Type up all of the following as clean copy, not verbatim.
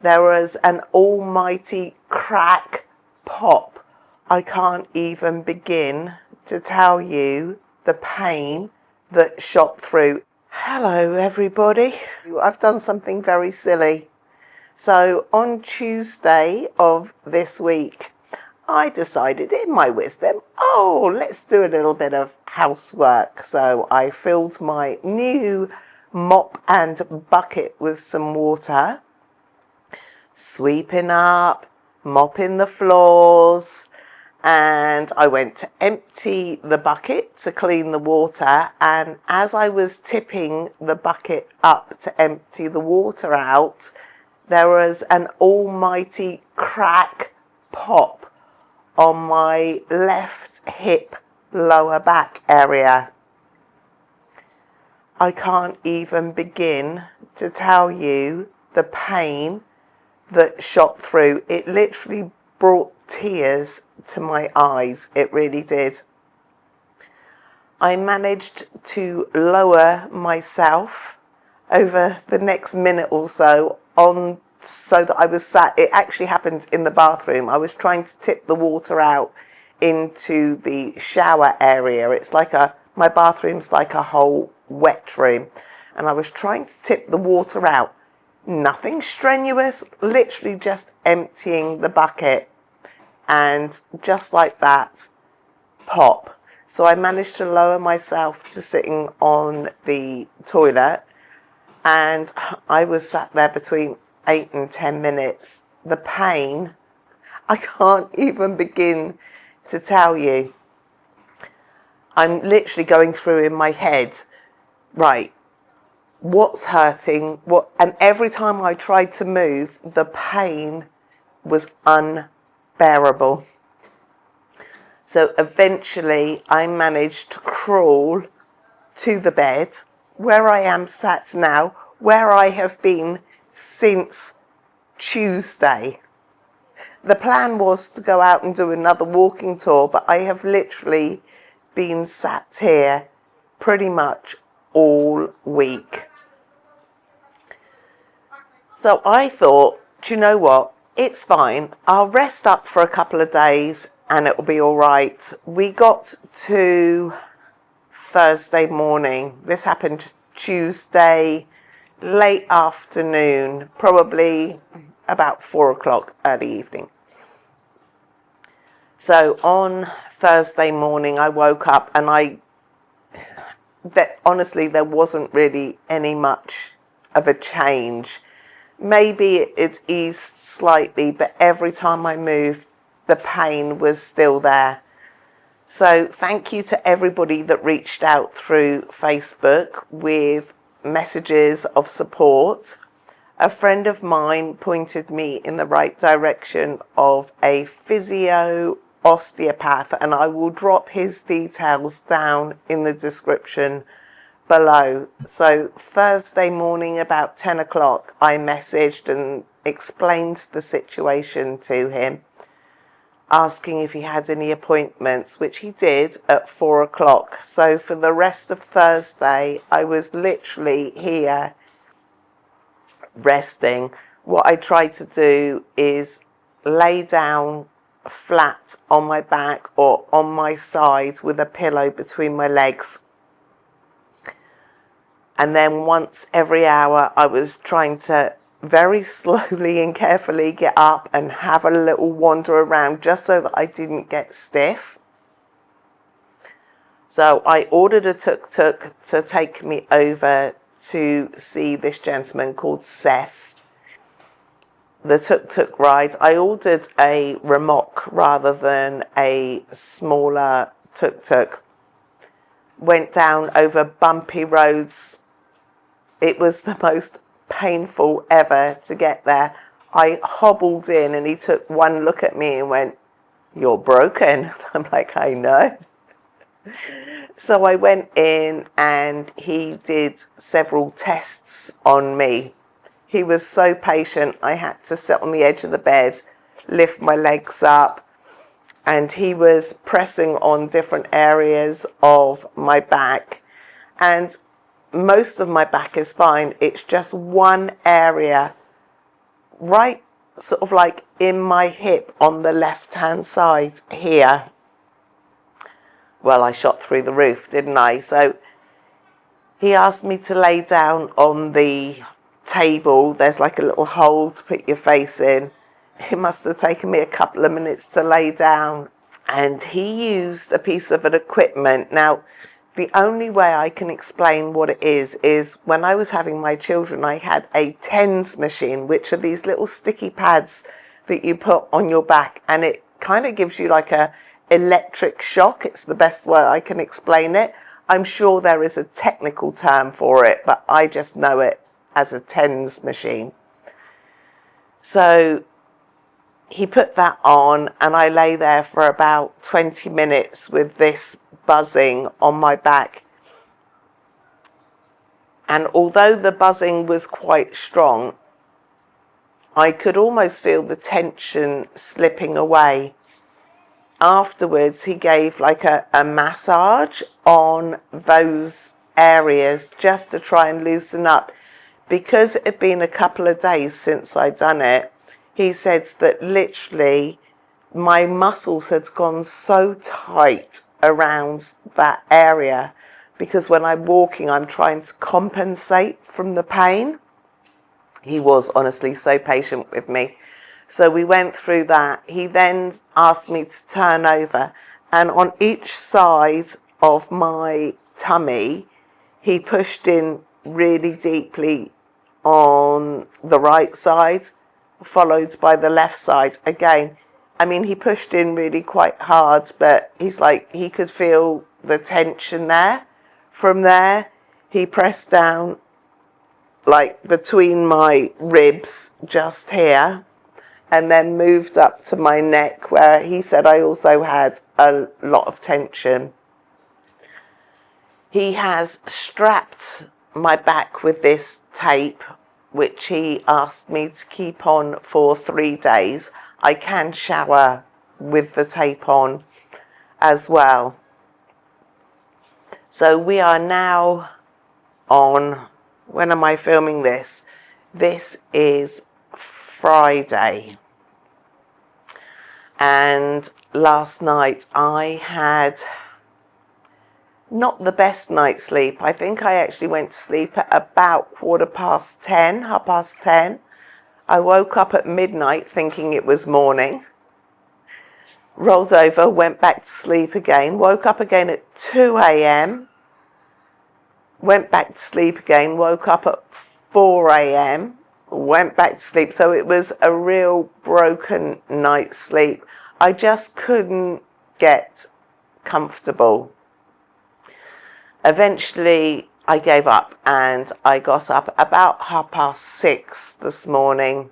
there was an almighty crack, pop. I can't even begin to tell you the pain that shot through. Hello everybody. I've done something very silly. So on Tuesday of this week, I decided in my wisdom, let's do a little bit of housework. So I filled my new mop and bucket with some water, sweeping up, mopping the floors, and I went to empty the bucket to clean the water, and as I was tipping the bucket up to empty the water out, there was an almighty crack, pop on my left hip lower back area. I can't even begin to tell you the pain that shot through. It literally brought tears to my eyes. It really did. I managed to lower myself over the next minute or so so that I was sat. It actually happened in the bathroom. I was trying to tip the water out into the shower area. It's like my bathroom's like a whole wet room, and I was trying to tip the water out. Nothing strenuous, literally just emptying the bucket, and just like that, pop. So I managed to lower myself to sitting on the toilet, and I was sat there between 8 and 10 minutes. The pain, I can't even begin to tell you. I'm literally going through in my head, right, what's hurting, and every time I tried to move, the pain was unbearable. So eventually I managed to crawl to the bed where I am sat now, where I have been since Tuesday. The plan was to go out and do another walking tour, but I have literally been sat here pretty much all week. So I thought, do you know what? It's fine. I'll rest up for a couple of days and it will be all right. We got to Thursday morning. This happened Tuesday, late afternoon, probably about 4 o'clock, early evening. So on Thursday morning, I woke up and honestly, there wasn't really any much of a change. Maybe it eased slightly, but every time I moved, the pain was still there. So thank you to everybody that reached out through Facebook with messages of support. A friend of mine pointed me in the right direction of a physio osteopath, and I will drop his details down in the description below. So Thursday morning about 10 o'clock, I messaged and explained the situation to him, asking if he had any appointments, which he did at 4 o'clock. So for the rest of Thursday, I was literally here resting. What I tried to do is lay down flat on my back or on my side with a pillow between my legs. And then once every hour, I was trying to very slowly and carefully get up and have a little wander around just so that I didn't get stiff. So I ordered a tuk-tuk to take me over to see this gentleman called Seth. The tuk-tuk ride, I ordered a remorque rather than a smaller tuk-tuk. Went down over bumpy roads. It was the most painful ever to get there. I hobbled in and he took one look at me and went, "You're broken." I'm like, "I know." So I went in and he did several tests on me. He was so patient. I had to sit on the edge of the bed, lift my legs up, and he was pressing on different areas of my back. And most of my back is fine. It's just one area right sort of like in my hip on the left hand side here. Well, I shot through the roof, didn't I? So he asked me to lay down on the table. There's like a little hole to put your face in. It must have taken me a couple of minutes to lay down. And he used a piece of an equipment. Now, the only way I can explain what it is when I was having my children, I had a TENS machine, which are these little sticky pads that you put on your back, and it kind of gives you like a electric shock. It's the best way I can explain it. I'm sure there is a technical term for it, but I just know it as a TENS machine. So he put that on, and I lay there for about 20 minutes with this buzzing on my back. And although the buzzing was quite strong, I could almost feel the tension slipping away. Afterwards, he gave like a massage on those areas just to try and loosen up. Because it had been a couple of days since I'd done it, he said that literally my muscles had gone so tight around that area, because when I'm walking, I'm trying to compensate from the pain. He was honestly so patient with me. So we went through that. He then asked me to turn over, and on each side of my tummy, he pushed in really deeply on the right side, followed by the left side. Again, I mean, he pushed in really quite hard, but he's like, he could feel the tension there. From there, he pressed down like between my ribs just here, and then moved up to my neck, where he said I also had a lot of tension. He has strapped my back with this tape, which he asked me to keep on for 3 days. I can shower with the tape on as well. So we are now on, when am I filming this? This is Friday. And last night I had not the best night's sleep. I think I actually went to sleep at about 10:15, 10:30. I woke up at midnight thinking it was morning. Rolled over, went back to sleep again, woke up again at 2 a.m. Went back to sleep again, woke up at 4 a.m. Went back to sleep. So it was a real broken night's sleep. I just couldn't get comfortable. Eventually, I gave up, and I got up about 6:30 this morning,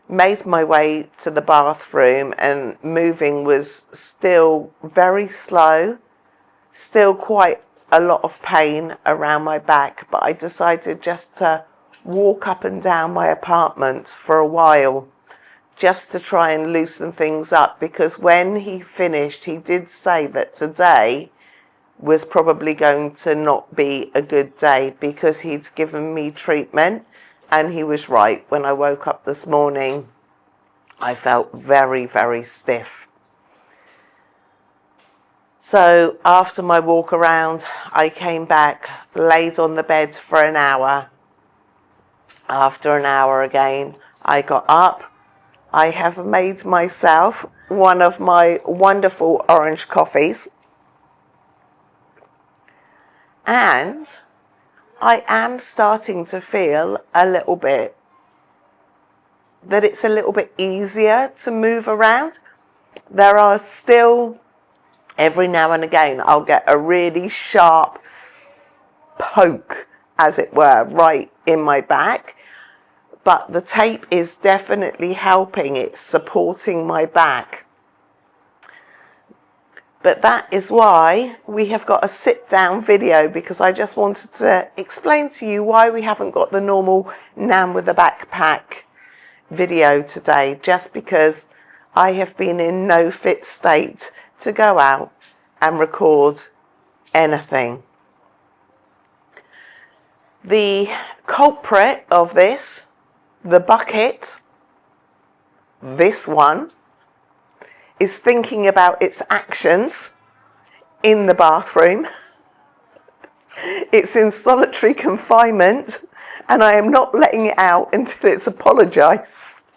made my way to the bathroom, and moving was still very slow, still quite a lot of pain around my back, but I decided just to walk up and down my apartment for a while, just to try and loosen things up, because when he finished, he did say that today was probably going to not be a good day, because he'd given me treatment, and he was right. When I woke up this morning, I felt very, very stiff. So after my walk around, I came back, laid on the bed for an hour. After an hour again, I got up. I have made myself one of my wonderful orange coffees. And I am starting to feel a little bit that it's a little bit easier to move around. There are still, every now and again, I'll get a really sharp poke, as it were, right in my back. But the tape is definitely helping. It's supporting my back. But that is why we have got a sit-down video, because I just wanted to explain to you why we haven't got the normal Nan with a Backpack video today, just because I have been in no fit state to go out and record anything. The culprit of this, the bucket, This one is thinking about its actions in the bathroom. It's in solitary confinement, and I am not letting it out until it's apologised.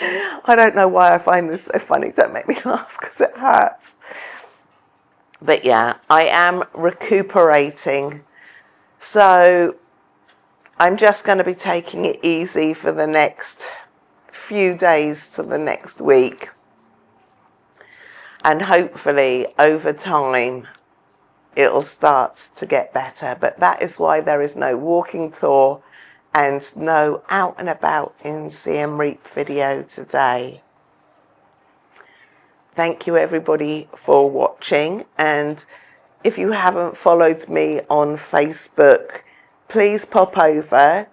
I don't know why I find this so funny. Don't make me laugh because it hurts. But yeah, I am recuperating. So I'm just going to be taking it easy for the next few days to the next week. And hopefully over time it'll start to get better. But that is why there is no walking tour and no out and about in Siem Reap video today. Thank you everybody for watching, and if you haven't followed me on Facebook, please pop over,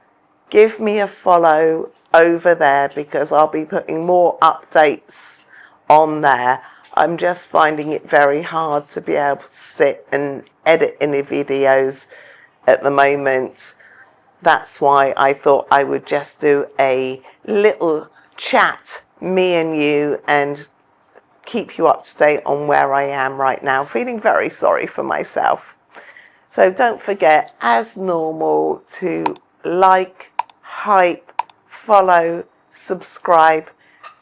give me a follow over there, because I'll be putting more updates on there. I'm just finding it very hard to be able to sit and edit any videos at the moment. That's why I thought I would just do a little chat, me and you, and keep you up to date on where I am right now. Feeling very sorry for myself. So don't forget, as normal, to like, hype, follow, subscribe,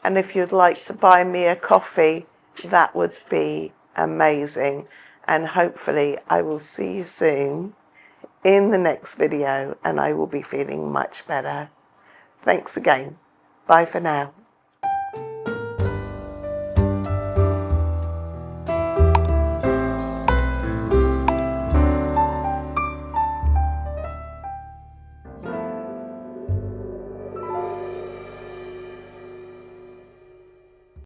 and if you'd like to buy me a coffee, that would be amazing. And hopefully I will see you soon in the next video, and I will be feeling much better. Thanks again. Bye for now.